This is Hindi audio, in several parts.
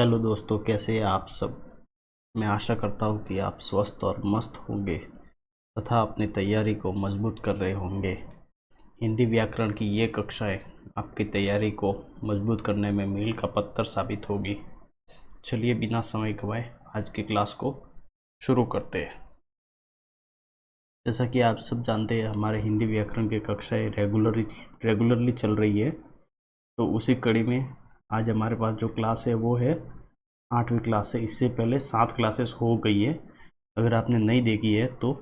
हेलो दोस्तों, कैसे हैं आप सब। मैं आशा करता हूँ कि आप स्वस्थ और मस्त होंगे तथा अपनी तैयारी को मजबूत कर रहे होंगे। हिंदी व्याकरण की ये कक्षाएं आपकी तैयारी को मजबूत करने में मील का पत्थर साबित होगी। चलिए बिना समय गवाए आज की क्लास को शुरू करते हैं। जैसा कि आप सब जानते हैं, हमारे हिंदी व्याकरण की कक्षाएं रेगुलरली चल रही है। तो उसी कड़ी में आज हमारे पास जो क्लास है वो है 8वीं क्लास है। इससे पहले 7 क्लासेस हो गई है। अगर आपने नहीं देखी है तो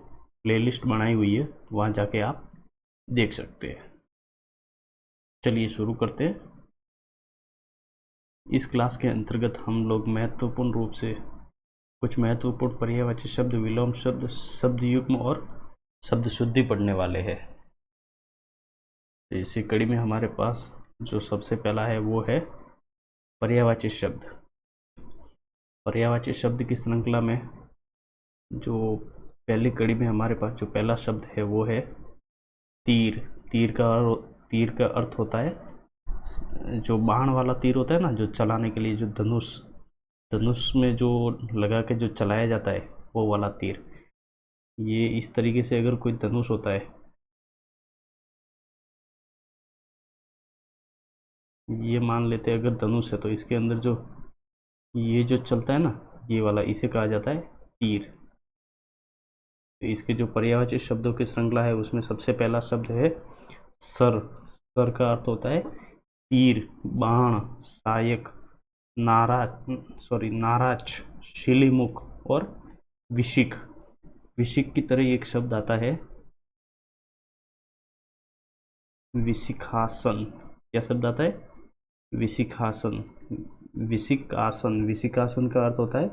प्लेलिस्ट बनाई हुई है, वहाँ जाके आप देख सकते हैं। चलिए शुरू करते हैं। इस क्लास के अंतर्गत हम लोग महत्वपूर्ण रूप से कुछ महत्वपूर्ण पर्यायवाची शब्द, विलोम शब्द, शब्द युग्म और शब्द शुद्धि पढ़ने वाले हैं। तो इसी कड़ी में हमारे पास जो सबसे पहला है वो है पर्यायवाची शब्द। पर्यायवाची शब्द की श्रृंखला में जो पहली कड़ी में हमारे पास जो पहला शब्द है वो है तीर। तीर का अर्थ होता है जो बाण वाला तीर होता है ना, जो चलाने के लिए, जो धनुष में जो लगा के जो चलाया जाता है वो वाला तीर। ये इस तरीके से अगर कोई धनुष होता है, ये मान लेते हैं अगर धनुष है, तो इसके अंदर जो ये जो चलता है ना, ये वाला, इसे कहा जाता है तीर। तो इसके जो पर्यायवाची शब्दों की श्रृंखला है उसमें सबसे पहला शब्द है सर। सर का अर्थ होता है तीर, बाण, सहायक, नाराज, शिलीमुख और विशिख। विशिख की तरह एक शब्द आता है विशिखासन। क्या शब्द आता है? विशिखासन। विशिखासन का अर्थ होता है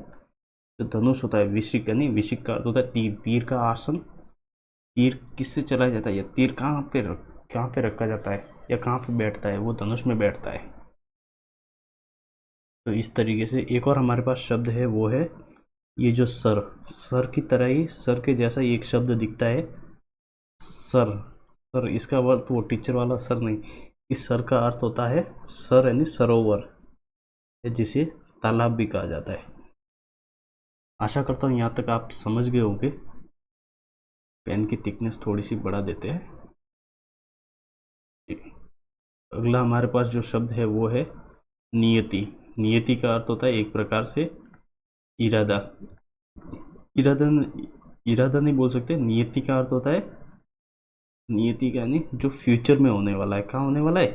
जो धनुष होता है, विशिख यानी विशिख का अर्थ होता है तीर। तीर का आसन। तीर किससे चलाया जाता है या तीर कहाँ पे रखा जाता है या कहाँ पे बैठता है? वो धनुष में बैठता है। तो इस तरीके से एक और हमारे पास शब्द है, वो है ये जो सर की तरह ही, सर के जैसा ही एक शब्द दिखता है सर। इसका अर्थ वो टीचर वाला सर नहीं, इस सर का अर्थ होता है सर यानी सरोवर, जिसे तालाब भी कहा जाता है। आशा करता हूँ यहाँ तक आप समझ गए होंगे। पेन की थिकनेस थोड़ी सी बढ़ा देते हैं। अगला हमारे पास जो शब्द है वो है नियति। नियति का अर्थ होता है एक प्रकार से इरादा। इरादा नहीं बोल सकते। नियति का अर्थ होता है, नियति का यानी जो फ्यूचर में होने वाला है। कहाँ होने वाला है?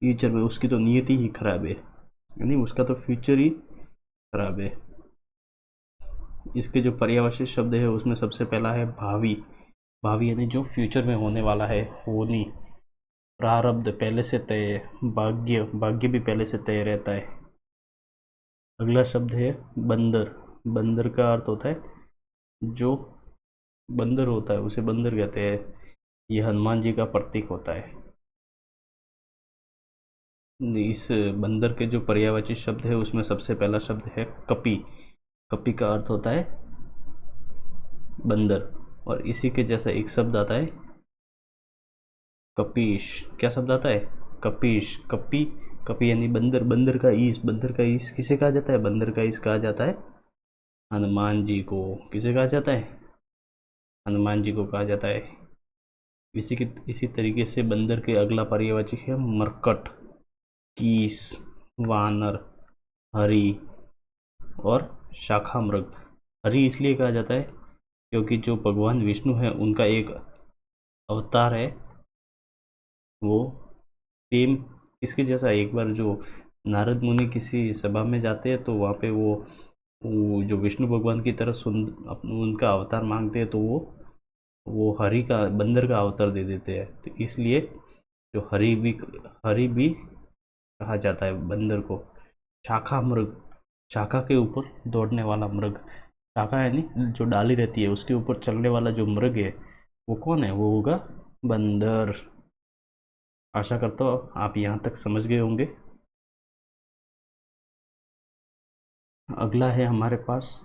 फ्यूचर में। उसकी तो नियति ही खराब है, यानी उसका तो फ्यूचर ही खराब है। इसके जो पर्यायवाची शब्द है उसमें सबसे पहला है भावी। भावी यानी जो फ्यूचर में होने वाला है, होनी। प्रारब्ध पहले से तय। भाग्य भी पहले से तय रहता है। अगला शब्द है बंदर। बंदर का अर्थ होता है जो बंदर होता है उसे बंदर कहते हैं। ये हनुमान जी का प्रतीक होता है। इस बंदर के जो पर्यायवाची शब्द है उसमें सबसे पहला शब्द है कपि। कपि का अर्थ होता है बंदर। और इसी के जैसा एक शब्द आता है कपीश। क्या शब्द आता है? कपीश। कपि यानी बंदर। बंदर का ईश किसे कहा जाता है? बंदर का ईश कहा जाता है हनुमान जी को। किसे कहा जाता है? हनुमान जी को कहा जाता है। इसी तरीके से बंदर के अगला पर्यायवाची है मरकट, कीस, वानर, हरि और शाखा मृग। हरि इसलिए कहा जाता है क्योंकि जो भगवान विष्णु है उनका एक अवतार है, वो सेम इसके जैसा। एक बार जो नारद मुनि किसी सभा में जाते हैं तो वहाँ पे वो जो विष्णु भगवान की तरह उनका अवतार मांगते हैं, तो वो हरि का, बंदर का अवतार दे देते हैं। तो इसलिए जो हरि भी कहा जाता है बंदर को। शाखा मृग, शाखा के ऊपर दौड़ने वाला मृग। शाखा यानी जो डाली रहती है उसके ऊपर चलने वाला जो मृग है वो कौन है? वो होगा बंदर। आशा करता हूँ आप यहाँ तक समझ गए होंगे। अगला है हमारे पास,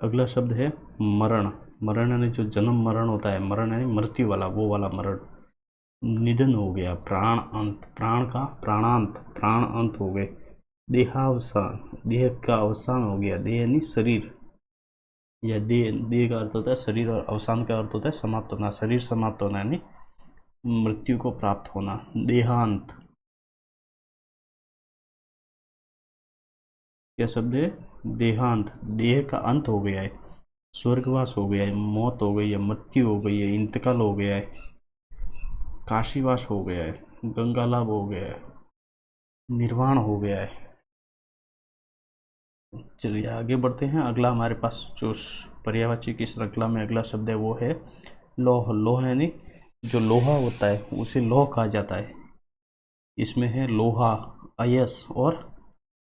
अगला शब्द है मरण। मरण यानी जो जन्म मरण होता है, मरण यानी मृत्यु वाला, वो वाला मरण। निधन हो गया, प्राण अंत, प्राण का प्राणांत, प्राण अंत हो गए। देहावसान, देह का अवसान हो गया, देह यानी शरीर, या देह, देह का अर्थ होता है शरीर और अवसान का अर्थ होता है समाप्त होना, शरीर समाप्त होना यानी मृत्यु को प्राप्त होना। देहांत क्या शब्द है? देहांत, देह का अंत हो गया है, स्वर्गवास हो गया है, मौत हो गई है, मृत्यु हो गई है, इंतकाल हो गया है, काशीवास हो गया है, गंगा लाभ हो गया है, निर्वाण हो गया है। चलिए आगे बढ़ते हैं। अगला हमारे पास जो पर्यायवाची की श्रृंखला में अगला शब्द है वो है लौह। लौह यानी जो लोहा होता है उसे लौह कहा जाता है। इसमें है लोहा, अयस और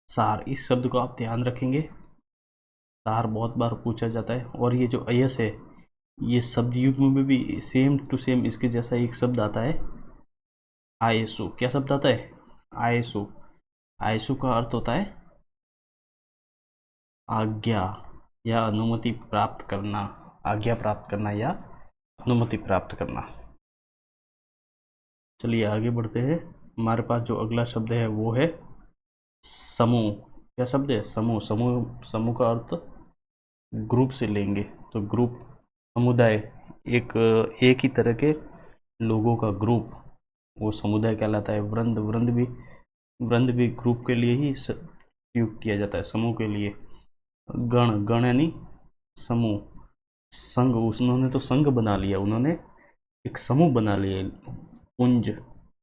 सार। इस शब्द को आप ध्यान रखेंगे, सार बहुत बार पूछा जाता है। और ये जो अयस है, ये शब्द युग्म में भी सेम टू सेम इसके जैसा एक शब्द आता है, आयसु। क्या शब्द आता है? आयसु। आयसु का अर्थ होता है आज्ञा या अनुमति प्राप्त करना, आज्ञा प्राप्त करना या अनुमति प्राप्त करना। चलिए आगे बढ़ते हैं। हमारे पास जो अगला शब्द है वो है समूह। क्या शब्द है? समूह। समूह, समूह का अर्थ ग्रुप से लेंगे तो ग्रुप, समुदाय, एक ही तरह के लोगों का ग्रुप, वो समुदाय कहलाता है। वृंद, वृंद भी ग्रुप के लिए ही प्रयोग किया जाता है, समूह के लिए। गण, गण यानी समूह। संघ, उन्होंने तो संघ बना लिया, उन्होंने एक समूह बना लिया। पुंज,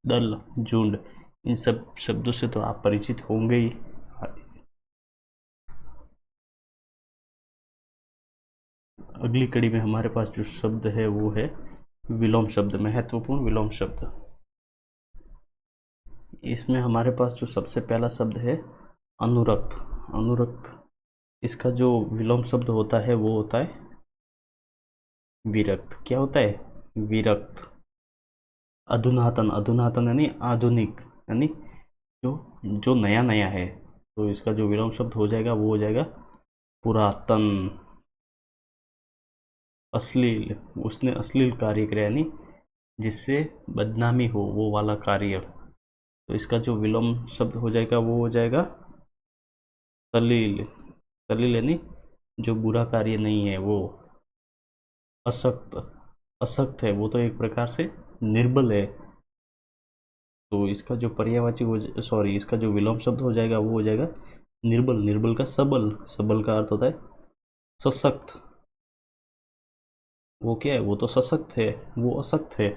दल, झुंड, इन सब शब्दों से तो आप परिचित होंगे ही। अगली कड़ी में हमारे पास जो शब्द है वो है विलोम शब्द, महत्वपूर्ण विलोम शब्द। इसमें हमारे पास जो सबसे पहला शब्द है अनुरक्त। अनुरक्त, इसका जो विलोम शब्द होता है वो होता है विरक्त। क्या होता है? विरक्त। अधुनातन, अधुनातन यानी आधुनिक, यानी जो नया नया है, तो इसका जो विलोम शब्द हो जाएगा वो हो जाएगा पुरातन। अश्लील, उसने अश्लील कार्य किया यानी जिससे बदनामी हो, वो वाला कार्य, तो इसका जो विलोम शब्द हो जाएगा वो हो जाएगा सलील। सलील यानी जो बुरा कार्य नहीं है वो। असक्त, असक्त है वो तो एक प्रकार से निर्बल है, तो इसका जो पर्यायवाची हो, सॉरी, इसका जो विलोम शब्द हो जाएगा वो हो जाएगा निर्बल। निर्बल का सबल, सबल का अर्थ होता है सशक्त। वो क्या है? वो तो सशक्त है, वो असक्त है।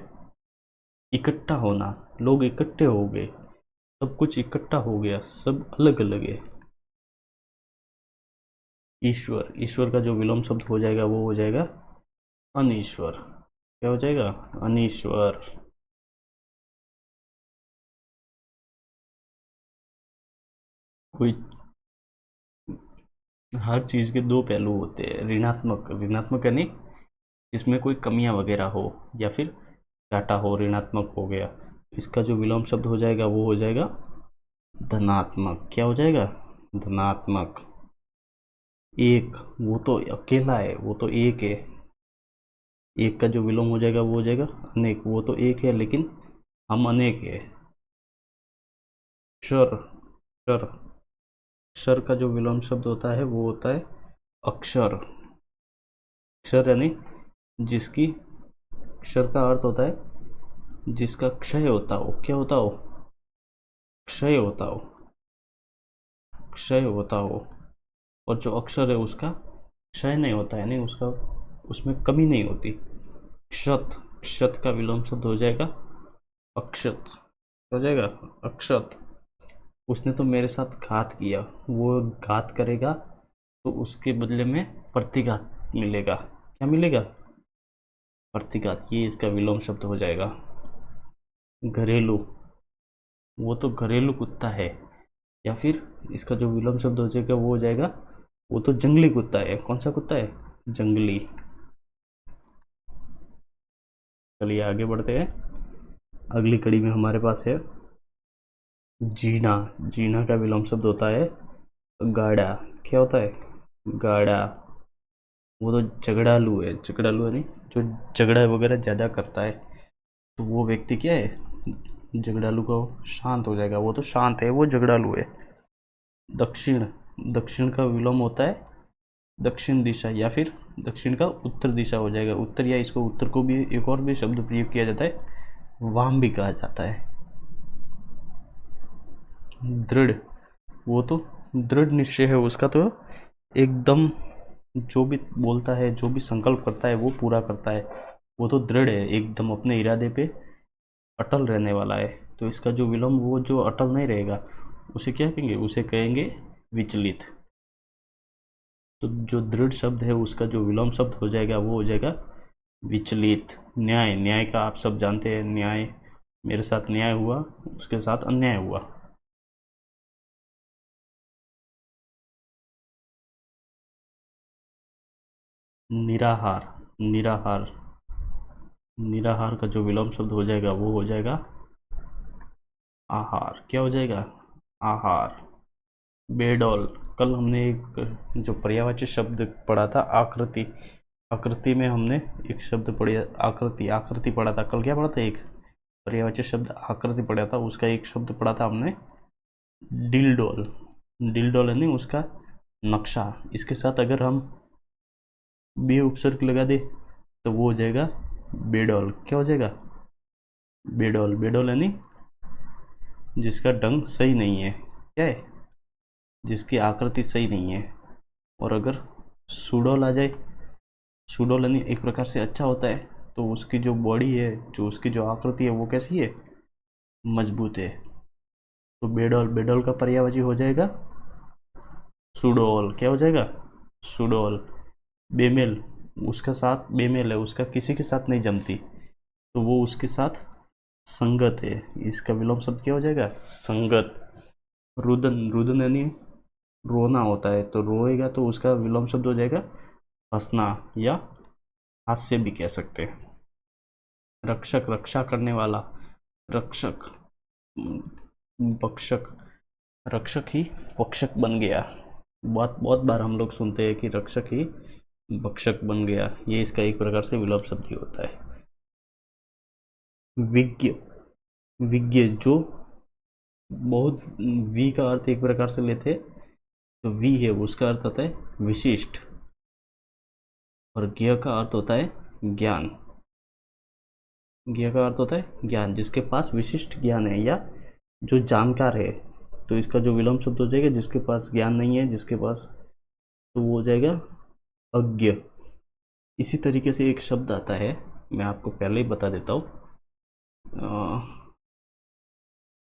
इकट्ठा होना, लोग इकट्ठे हो गए, सब कुछ इकट्ठा हो गया, सब अलग अलग है। ईश्वर, ईश्वर का जो विलोम शब्द हो जाएगा वो हो जाएगा अनीश्वर। क्या हो जाएगा? अनीश्वर। कोई, हर चीज के दो पहलू होते हैं। ऋणात्मक, ऋणात्मक यानी इसमें कोई कमियां वगैरह हो या फिर घाटा हो, ऋणात्मक हो गया। इसका जो विलोम शब्द हो जाएगा वो हो जाएगा धनात्मक। क्या हो जाएगा? धनात्मक। एक, वो तो अकेला है, वो तो एक है। एक का जो विलोम हो जाएगा वो हो जाएगा अनेक। वो तो एक है लेकिन हम अनेक है। क्षर, क्षर, क्षर का जो विलोम शब्द होता है वो होता है अक्षर। क्षर यानी जिसकी, क्षर का अर्थ होता है जिसका क्षय होता हो। क्या होता हो? क्षय होता हो, क्षय होता हो। और जो अक्षर है उसका क्षय नहीं होता, यानी उसका, उसमें कमी नहीं होती। क्षत, क्षत का विलोम शब्द हो जाएगा अक्षत। हो जाएगा अक्षत। उसने तो मेरे साथ घात किया, वो घात करेगा तो उसके बदले में प्रतिघात मिलेगा। क्या मिलेगा? प्रतिघात। ये इसका विलोम शब्द हो जाएगा। घरेलू, वो तो घरेलू कुत्ता है। या फिर इसका जो विलोम शब्द हो जाएगा वो हो जाएगा वो तो जंगली कुत्ता है। कौन सा कुत्ता है? जंगली। चलिए आगे बढ़ते हैं। अगली कड़ी में हमारे पास है जीना। जीना का विलोम शब्द होता है गाड़ा। क्या होता है? गाड़ा। वो तो झगड़ालू है, झगड़ालू यानी जो झगड़ा वगैरह ज़्यादा करता है। तो वो व्यक्ति क्या है, झगड़ालू का शांत हो जाएगा, वो तो शांत है, वो झगड़ालू है। दक्षिण, दक्षिण का विलोम होता है दक्षिण दिशा, या फिर दक्षिण का उत्तर दिशा हो जाएगा। उत्तर, या इसको उत्तर को भी एक और भी शब्द प्रयोग किया जाता है, वाम भी कहा जाता है। दृढ़, वो तो दृढ़ निश्चय है उसका, तो एकदम जो भी बोलता है, जो भी संकल्प करता है वो पूरा करता है, वो तो दृढ़ है, एकदम अपने इरादे पे अटल रहने वाला है। तो इसका जो विलोम, वो जो अटल नहीं रहेगा उसे क्या कहेंगे, उसे कहेंगे विचलित। तो जो दृढ़ शब्द है उसका जो विलोम शब्द हो जाएगा वो हो जाएगा विचलित। न्याय, न्याय का आप सब जानते हैं, न्याय, मेरे साथ न्याय हुआ, उसके साथ अन्याय हुआ। निराहार, निराहार, निराहार का जो विलोम शब्द हो जाएगा वो हो जाएगा आहार। क्या हो जाएगा, आहार। बेडौल, कल हमने एक जो पर्यायवाची शब्द पढ़ा था आकृति, आकृति में हमने एक शब्द पढ़ा आकृति, आकृति पढ़ा था कल। क्या पढ़ा था, एक पर्यायवाची शब्द आकृति पढ़ा था, उसका एक शब्द पढ़ा था हमने डिलडोल। डिलडोल है नहीं, उसका नक्शा। इसके साथ अगर हम बे उपसर्ग लगा दे तो वो हो जाएगा बेडौल। क्या हो जाएगा, बेडौल। बेडौल यानी जिसका ढंग सही नहीं है, क्या है, जिसकी आकृति सही नहीं है। और अगर सुडौल आ जाए, सुडौल यानी एक प्रकार से अच्छा होता है, तो उसकी जो बॉडी है, जो उसकी जो आकृति है वो कैसी है, मजबूत है। तो बेडौल, बेडौल का पर्यायवाची हो जाएगा सुडौल। क्या हो जाएगा, सुडौल। बेमेल, उसका साथ बेमेल है, उसका किसी के साथ नहीं जमती, तो वो उसके साथ संगत है, इसका विलोम शब्द क्या हो जाएगा, संगत। रुदन, रुदन यानी रोना होता है, तो रोएगा तो उसका विलोम शब्द हो जाएगा हंसना, या हास्य भी कह सकते हैं। रक्षक, रक्षा करने वाला, रक्षक। पक्षक, रक्षक ही पक्षक बन गया। बहुत बहुत बार हम लोग सुनते हैं कि रक्षक ही भक्षक बन गया, ये इसका एक प्रकार से विलोम शब्द ही होता है। विज्ञ, विज्ञ जो बहुत, वी का अर्थ एक प्रकार से लेते, तो वी है उसका अर्थ होता है विशिष्ट, और ज्ञ का अर्थ होता है ज्ञान। ज्ञ का अर्थ होता है ज्ञान, जिसके पास विशिष्ट ज्ञान है या जो जानकार है। तो इसका जो विलोम शब्द हो जाएगा जिसके पास ज्ञान नहीं है, जिसके पास, तो वो हो जाएगा अज्ञ। इसी तरीके से एक शब्द आता है, मैं आपको पहले ही बता देता हूँ,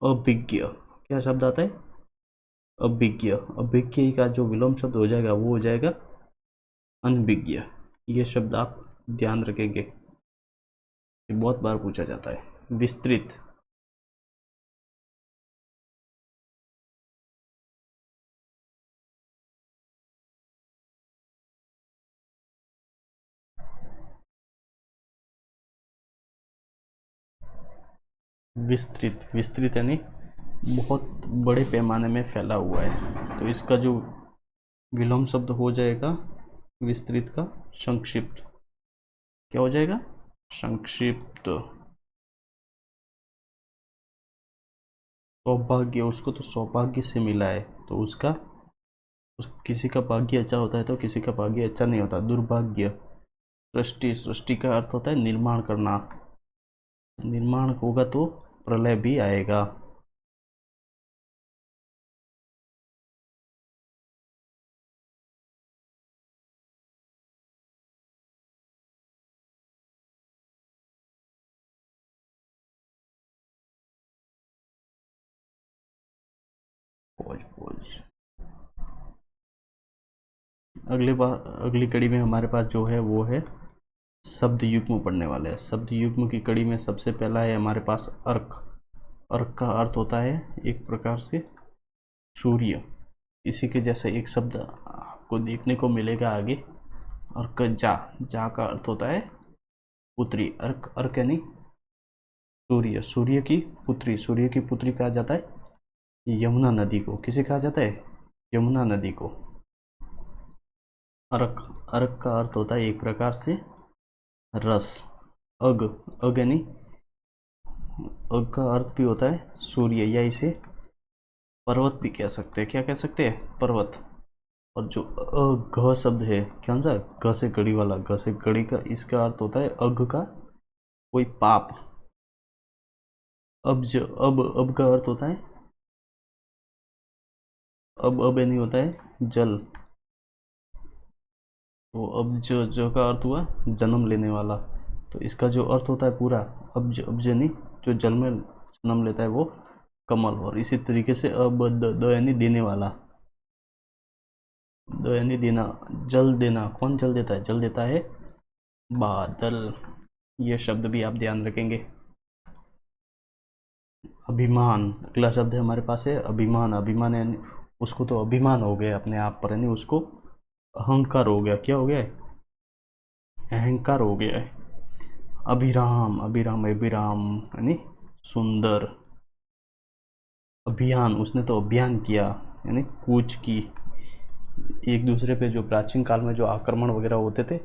अभिज्ञ। क्या शब्द आता है, अभिज्ञ। अभिज्ञ का जो विलोम शब्द हो जाएगा वो हो जाएगा अनभिज्ञ। ये शब्द आप ध्यान रखेंगे, ये बहुत बार पूछा जाता है। विस्तृत, विस्तृत, विस्तृत यानी बहुत बड़े पैमाने में फैला हुआ है, तो इसका जो विलोम शब्द हो जाएगा विस्तृत का संक्षिप्त। क्या हो जाएगा, संक्षिप्त। सौभाग्य, उसको तो सौभाग्य से मिला है, तो उसका किसी का भाग्य अच्छा होता है तो किसी का भाग्य अच्छा नहीं होता, दुर्भाग्य। सृष्टि, सृष्टि का अर्थ होता है निर्माण करना, निर्माण होगा तो प्रलय भी आएगा। Pose, pose. अगले बार, अगली कड़ी में हमारे पास जो है वो है शब्द युग्म पढ़ने वाले हैं। शब्द युग्म की कड़ी में सबसे पहला है हमारे पास अर्क। अर्क का अर्थ होता है एक प्रकार से सूर्य। इसी के जैसा एक शब्द आपको देखने को मिलेगा आगे, अर्क जा। जा का अर्थ होता है पुत्री। अर्क, अर्क यानी सूर्य, सूर्य की पुत्री। सूर्य की पुत्री कहा जाता है यमुना नदी को। किसे कहा जाता है, यमुना नदी को। अर्क, अर्क का अर्थ होता है एक प्रकार से रस। अग, अग यानी अग का अर्थ भी होता है सूर्य, या इसे पर्वत भी कह सकते हैं। क्या कह सकते हैं? पर्वत। और जो घ शब्द है, क्या सा घ से गड़ी वाला, घ से गड़ी का, इसका अर्थ होता है अघ का कोई पाप। अब का अर्थ होता है अब नहीं होता है जल। तो अब जो का अर्थ हुआ जन्म लेने वाला। तो इसका जो अर्थ होता है पूरा, अब नहीं, जो जल में जन्म लेता है वो कमल। और इसी तरीके से अब द यानी देने वाला, द यानी देना, जल देना। कौन जल देता है? जल देता है बादल। ये शब्द भी आप ध्यान रखेंगे। अभिमान, अगला शब्द है हमारे पास है अभिमान। अभिमान यानी उसको तो अभिमान हो गया अपने आप पर, यानी उसको अहंकार हो गया। क्या हो गया है? अहंकार हो गया है। अभिराम, अभिराम अभिराम यानी सुंदर। अभियान, उसने तो अभियान किया, यानी कूच की। एक दूसरे पे जो प्राचीन काल में जो आक्रमण वगैरह होते थे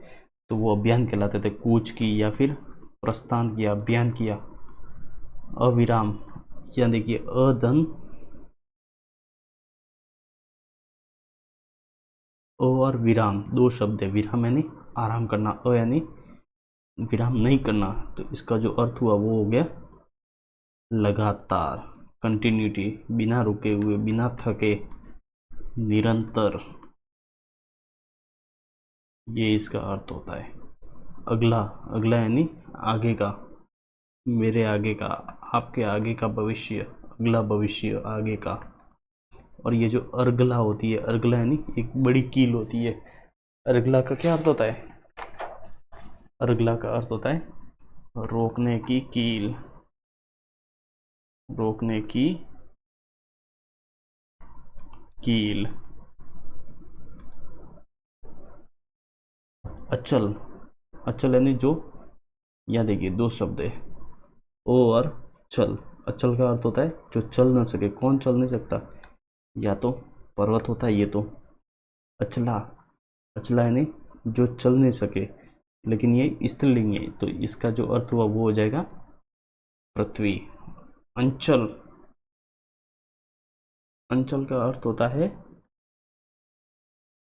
तो वो अभियान कहलाते थे, कूच की या फिर प्रस्थान किया, अभियान किया। अविराम, या देखिए अधन, अ और विराम दो शब्द है। विराम यानी आराम करना, अ यानी विराम नहीं करना। तो इसका जो अर्थ हुआ वो हो गया लगातार, कंटिन्यूटी, बिना रुके हुए, बिना थके, निरंतर। ये इसका अर्थ होता है। अगला, अगला यानी आगे का, मेरे आगे का, आपके आगे का भविष्य, अगला भविष्य, आगे का। और ये जो अर्गला होती है, अर्गला यानी एक बड़ी कील होती है। अर्गला का क्या अर्थ होता है? अर्गला का अर्थ होता है रोकने की कील, रोकने की कील। अचल, अचल यानी जो, यहाँ देखिए दो शब्द है, ओ और चल। अचल का अर्थ होता है जो चल ना सके। कौन चल नहीं सकता? या तो पर्वत होता है, ये तो अचला। अचला यानी जो चल नहीं सके, लेकिन ये स्त्रीलिंग है, तो इसका जो अर्थ हुआ वो हो जाएगा पृथ्वी। अंचल, अंचल का अर्थ होता है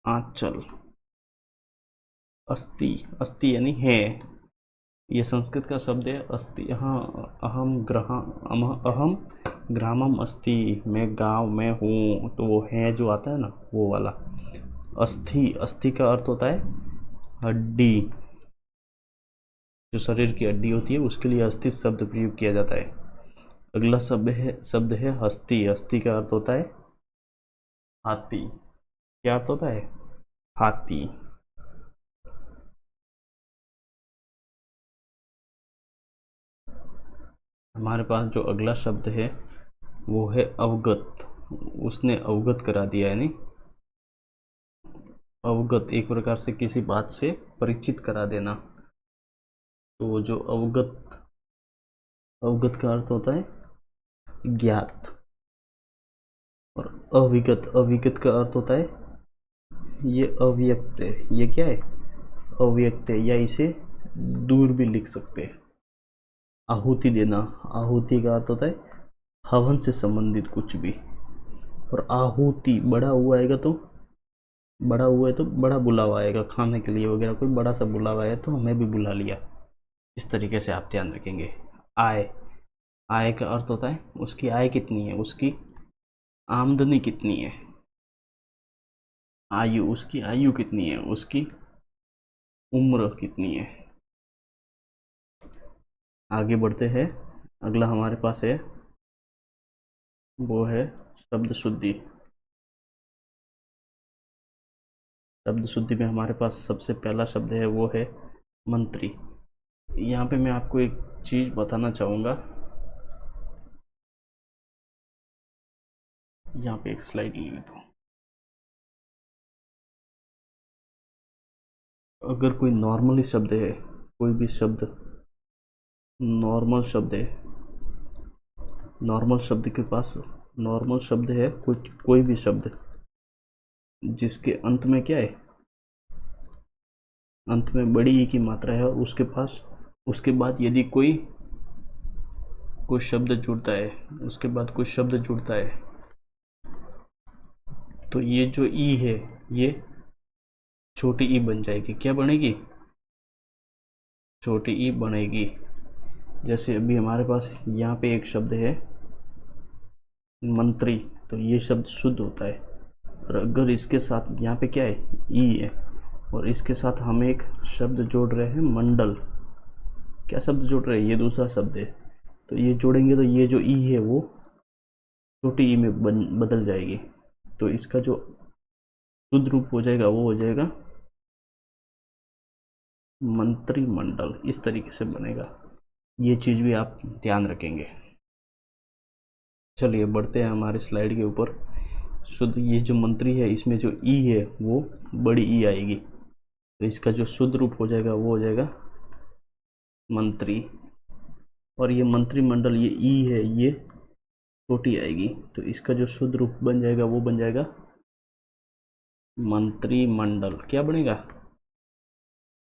आंचल। अस्थि, अस्थि यानी है, ये संस्कृत का शब्द है अस्थि। यहाँ अहम ग्रामम अस्ति, मैं गांव में हूँ, तो वो है जो आता है ना, वो वाला अस्थि। अस्थि का अर्थ होता है हड्डी, जो शरीर की हड्डी होती है उसके लिए अस्थि शब्द प्रयोग किया जाता है। अगला शब्द है हस्ती। हस्ती का अर्थ होता है हाथी। क्या अर्थ होता है? हाथी। हमारे पास जो अगला शब्द है वो है अवगत। उसने अवगत करा दिया, यानी अवगत एक प्रकार से किसी बात से परिचित करा देना। तो जो अवगत, अवगत का अर्थ होता है ज्ञात। और अविगत, अविगत का अर्थ होता है ये अव्यक्त है। ये क्या है? अव्यक्त है, या इसे दूर भी लिख सकते हैं। आहुति देना, आहुति का अर्थ होता है हवन से संबंधित कुछ भी। और आहुति बड़ा हुआ आएगा तो, बड़ा हुआ है तो बड़ा बुलावा आएगा खाने के लिए वगैरह, कोई बड़ा सा बुलावा है तो हमें भी बुला लिया। इस तरीके से आप ध्यान रखेंगे। आय, आय का अर्थ होता है उसकी आय कितनी है, उसकी आमदनी कितनी है। आयु, उसकी आयु कितनी है, उसकी उम्र कितनी है। आगे बढ़ते हैं। अगला हमारे पास है वो है शब्द शुद्धि। शब्द शुद्धि में हमारे पास सबसे पहला शब्द है वो है मंत्री। यहाँ पे मैं आपको एक चीज बताना चाहूँगा। यहाँ पे एक स्लाइड ले लेता हूँ। अगर कोई नॉर्मली शब्द है, कोई भी शब्द नॉर्मल शब्द है, नॉर्मल शब्द के पास, नॉर्मल शब्द है कुछ, कोई भी शब्द जिसके अंत में क्या है, अंत में बड़ी ई की मात्रा है, और उसके पास, उसके बाद यदि कोई कुछ शब्द जुड़ता है, उसके बाद कुछ शब्द जुड़ता है, तो ये जो ई है ये छोटी ई बन जाएगी। क्या बनेगी? छोटी ई बनेगी। जैसे अभी हमारे पास यहाँ पे एक शब्द है मंत्री, तो ये शब्द शुद्ध होता है। और अगर इसके साथ यहाँ पे क्या है, ई है, और इसके साथ हम एक शब्द जोड़ रहे हैं मंडल। क्या शब्द जोड़ रहे हैं? ये दूसरा शब्द है, तो ये जोड़ेंगे तो ये जो ई है वो छोटी ई में बदल जाएगी। तो इसका जो शुद्ध रूप हो जाएगा वो हो जाएगा मंत्रिमंडल। इस तरीके से बनेगा। ये चीज़ भी आप ध्यान रखेंगे। चलिए बढ़ते हैं हमारे स्लाइड के ऊपर। शुद्ध ये जो मंत्री है इसमें जो ई है वो बड़ी ई आएगी, तो इसका जो शुद्ध रूप हो जाएगा वो हो जाएगा मंत्री। और ये मंत्रिमंडल, ये ई है ये छोटी आएगी, तो इसका जो शुद्ध रूप बन जाएगा वो बन जाएगा मंत्रिमंडल। क्या बनेगा?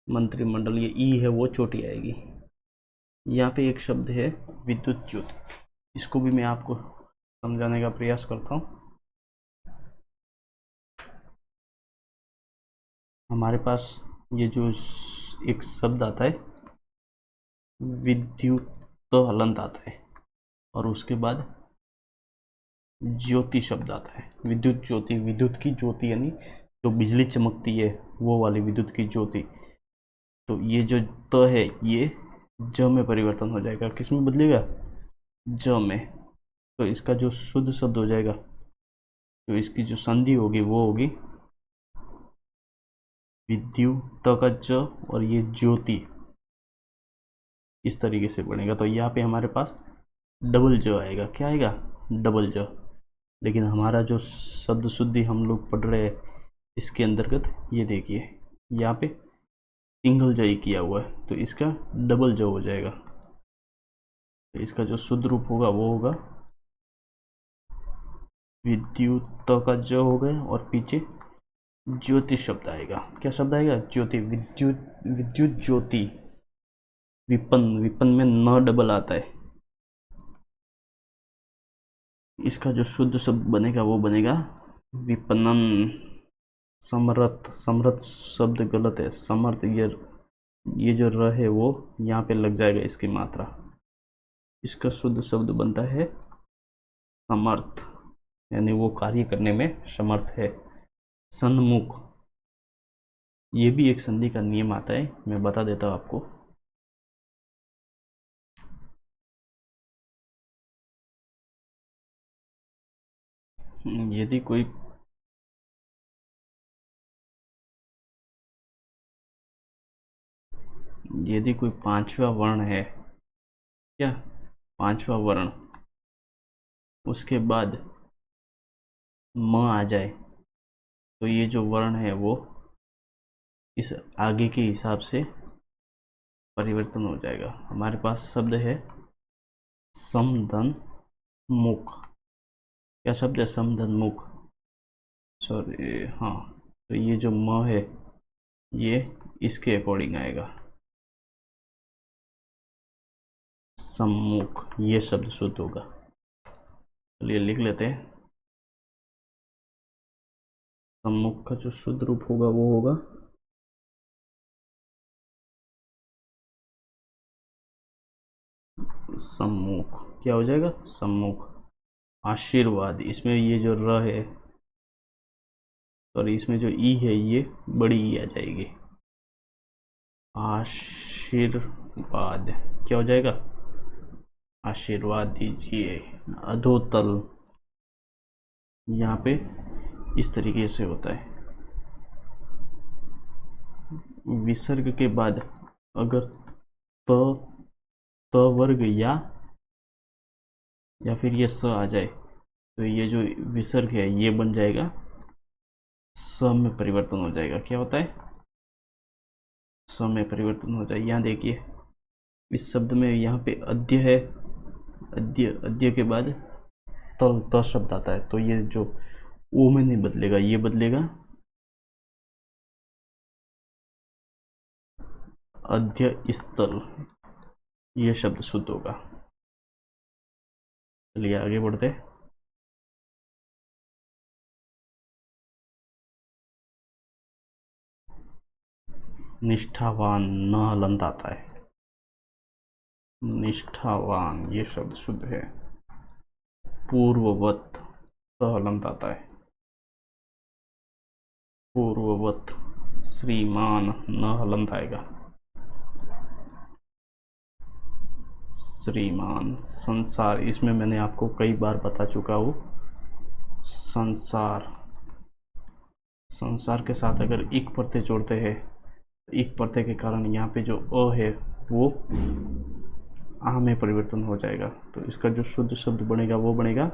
मंत्रिमंडल। ये ई है वो छोटी आएगी। यहाँ पे एक शब्द है विद्युत ज्योति, इसको भी मैं आपको समझाने का प्रयास करता हूँ। हमारे पास ये जो एक शब्द आता है विद्युत हलंत आता है, और उसके बाद ज्योति शब्द आता है। विद्युत ज्योति, विद्युत की ज्योति यानी जो बिजली चमकती है वो वाली विद्युत की ज्योति। तो ये जो त है ये ज में परिवर्तन हो जाएगा। किस में बदलेगा? ज में। तो इसका जो शुद्ध शब्द हो जाएगा, तो इसकी जो संधि होगी वो होगी विद्युत का ज, और ये ज्योति इस तरीके से बनेगा। तो यहाँ पे हमारे पास डबल ज आएगा। क्या आएगा? डबल ज। लेकिन हमारा जो शब्द शुद्धि हम लोग पढ़ रहे हैं इसके अंतर्गत ये देखिए यहाँ पे सिंगल ज ही किया हुआ है, तो इसका डबल ज हो जाएगा। तो इसका जो शुद्ध रूप होगा वो होगा विद्युत का ज हो गए, और पीछे ज्योति शब्द आएगा। क्या शब्द आएगा? ज्योति। विद्युत, विद्युत ज्योति। विपन्न, विपन्न में न डबल आता है। इसका जो शुद्ध शब्द बनेगा वो बनेगा विपणन। समर्थ, समर्थ शब्द गलत है। समर्थ, ये जो र है वो यहाँ पे लग जाएगा इसकी मात्रा। इसका शुद्ध शब्द बनता है समर्थ, यानी वो कार्य करने में समर्थ है। सन्मुख, ये भी एक संधि का नियम आता है, मैं बता देता हूँ आपको। यदि कोई पांचवा वर्ण है, क्या पांचवा वर्ण, उसके बाद म आ जाए, तो ये जो वर्ण है वो इस आगे के हिसाब से परिवर्तन हो जाएगा। हमारे पास शब्द है समधन मुख। क्या शब्द है? समधन मुख। सॉरी, हाँ, तो ये जो म है ये इसके अकॉर्डिंग आएगा, सम्मुख। ये शब्द शुद्ध होगा। चलिए लिख लेते हैं। सम्मुख का जो शुद्ध रूप होगा वो होगा सम्मुख। क्या हो जाएगा? सम्मुख। आशीर्वाद, इसमें ये जो र है, सॉरी, इसमें जो ई है ये बड़ी ई आ जाएगी। आशीर्वाद। क्या हो जाएगा? आशीर्वाद दीजिए। अधोतल, यहाँ पे इस तरीके से होता है। विसर्ग के बाद अगर त वर्ग या फिर ये स आ जाए, तो ये जो विसर्ग है ये बन जाएगा स में परिवर्तन हो जाएगा। क्या होता है? स में परिवर्तन हो जाए। यहाँ देखिए इस शब्द में यहाँ पे अद्य है, अद्य के बाद तल, त शब्द आता है, तो ये जो ओ में नहीं बदलेगा, ये बदलेगा अद्य स्थल। ये शब्द शुद्ध होगा। चलिए आगे बढ़ते। निष्ठावान न हलंत आता है। निष्ठावान ये शब्द शुद्ध है। पूर्ववत स हलंत आता है। पूर्ववत। श्रीमान न हलंत आएगा। श्रीमान। संसार, इसमें मैंने आपको कई बार बता चुका हूँ। संसार, संसार के साथ अगर इक प्रत्यय जोड़ते हैं, इक प्रत्यय के कारण यहाँ पे जो अ है वो आ में परिवर्तन हो जाएगा। तो इसका जो शुद्ध शब्द बनेगा वो बनेगा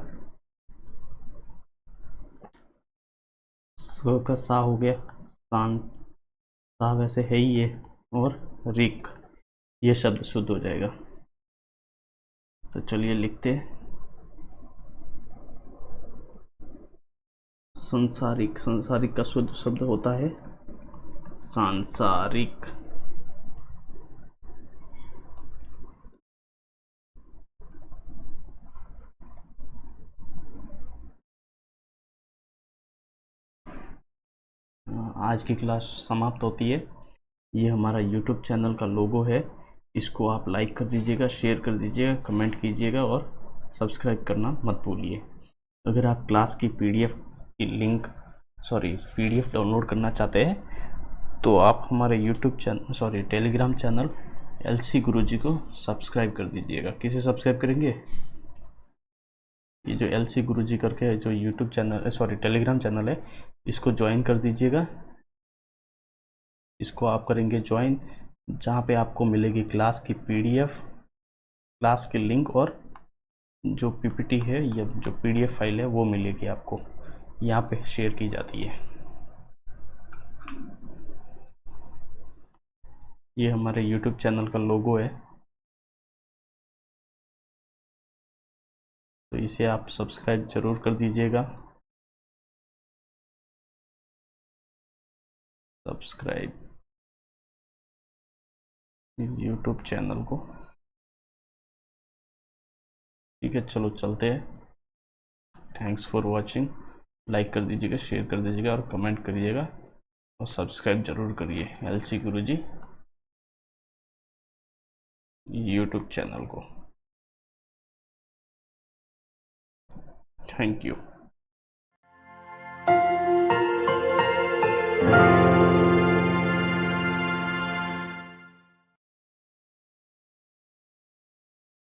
स का सा हो गया, शांत। सा वैसे है ही ये, और रिक, ये शब्द शुद्ध हो जाएगा। तो चलिए लिखते हैं। संसारिक, संसारिक का शुद्ध शब्द होता है सांसारिक। आज की क्लास समाप्त होती है। ये हमारा YouTube चैनल का लोगो है, इसको आप लाइक कर दीजिएगा, शेयर कर दीजिएगा, कमेंट कीजिएगा और सब्सक्राइब करना मत भूलिए। अगर आप क्लास की PDF की लिंक PDF डाउनलोड करना चाहते हैं तो आप हमारे YouTube channel Telegram channel LC गुरुजी को सब्सक्राइब कर दीजिएगा। किसे सब्सक्राइब करेंगे? ये जो LC गुरुजी करके जो YouTube चैनल टेलीग्राम चैनल है, इसको ज्वाइन कर दीजिएगा। इसको आप करेंगे ज्वाइन, जहाँ पे आपको मिलेगी क्लास की PDF, क्लास की लिंक और जो PPT है या जो PDF फाइल है वो मिलेगी आपको, यहाँ पे शेयर की जाती है। ये हमारे YouTube चैनल का लोगो है, तो इसे आप सब्सक्राइब जरूर कर दीजिएगा। सब्सक्राइब YouTube चैनल को। ठीक है, चलो चलते हैं। Thanks for watching. लाइक कर दीजिएगा, शेयर कर दीजिएगा और कमेंट करिएगा और सब्सक्राइब जरूर करिए LC गुरुजी YouTube चैनल को। Thank you.